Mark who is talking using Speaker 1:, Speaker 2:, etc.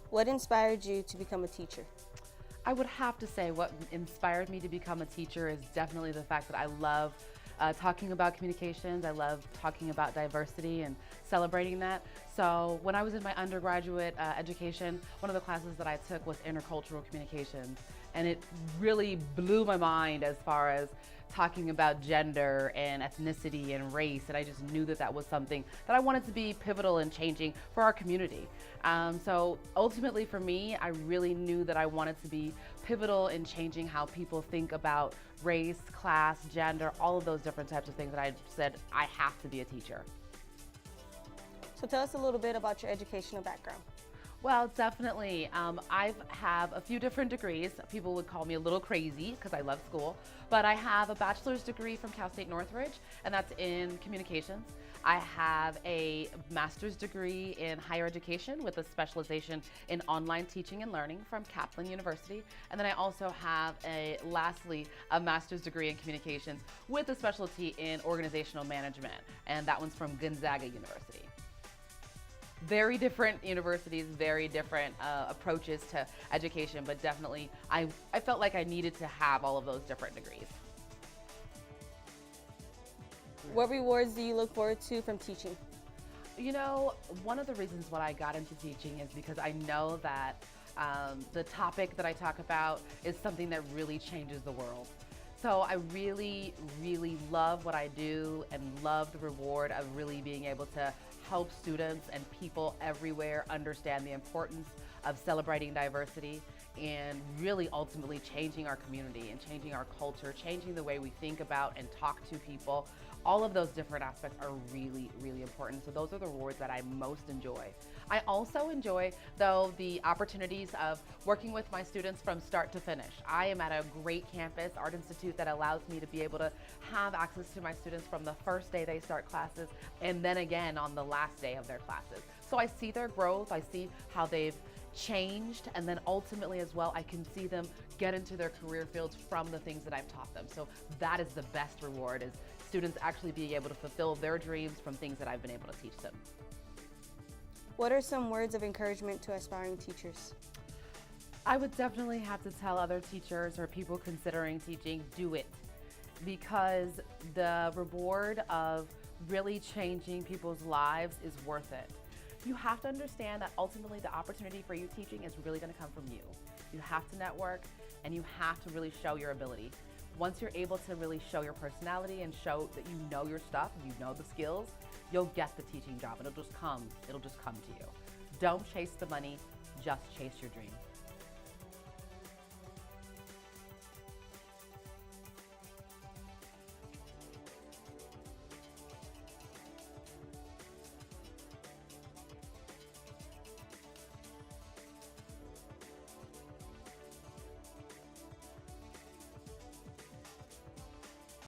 Speaker 1: What inspired you to become a teacher?
Speaker 2: I would have to say what inspired me to become a teacher is definitely the fact that I love talking about communications. I love talking about diversity and celebrating that. So when I was in my undergraduate education, one of the classes that I took was intercultural communications. And it really blew my mind as far as talking about gender and ethnicity and race, and I just knew that that was something that I wanted to be pivotal in changing for our community. So ultimately for me, I really knew that I wanted to be pivotal in changing how people think about race, class, gender, all of those different types of things that I said I have to be a teacher.
Speaker 1: So tell us a little bit about your educational background.
Speaker 2: Well, definitely. I have a few different degrees. People would call me a little crazy because I love school, but I have a bachelor's degree from Cal State Northridge, and that's in communications. I have a master's degree in higher education with a specialization in online teaching and learning from Kaplan University. And then I also have lastly, a master's degree in communications with a specialty in organizational management, and that one's from Gonzaga University. Very different universities, very different approaches to education, but definitely I felt like I needed to have all of those different degrees.
Speaker 1: What rewards do you look forward to from teaching?
Speaker 2: You know, one of the reasons why I got into teaching is because I know that the topic that I talk about is something that really changes the world. So I really, really love what I do and love the reward of really being able to help students and people everywhere understand the importance of celebrating diversity and really ultimately changing our community and changing our culture, changing the way we think about and talk to people. All of those different aspects are really, really important. So those are the rewards that I most enjoy. I also enjoy, though, the opportunities of working with my students from start to finish. I am at a great campus, Art Institute, that allows me to be able to have access to my students from the first day they start classes and then again on the last day of their classes. So I see their growth, I see how they've changed, and then ultimately as well, I can see them get into their career fields from the things that I've taught them. So that is the best reward, is students actually being able to fulfill their dreams from things that I've been able to teach them.
Speaker 1: What are some words of encouragement to aspiring teachers?
Speaker 2: I would definitely have to tell other teachers or people considering teaching, do it. Because the reward of really changing people's lives is worth it. You have to understand that ultimately the opportunity for you teaching is really going to come from you. You have to network and you have to really show your ability. Once you're able to really show your personality and show that you know your stuff, you know the skills, you'll get the teaching job. It'll just come to you. Don't chase the money, just chase your dream.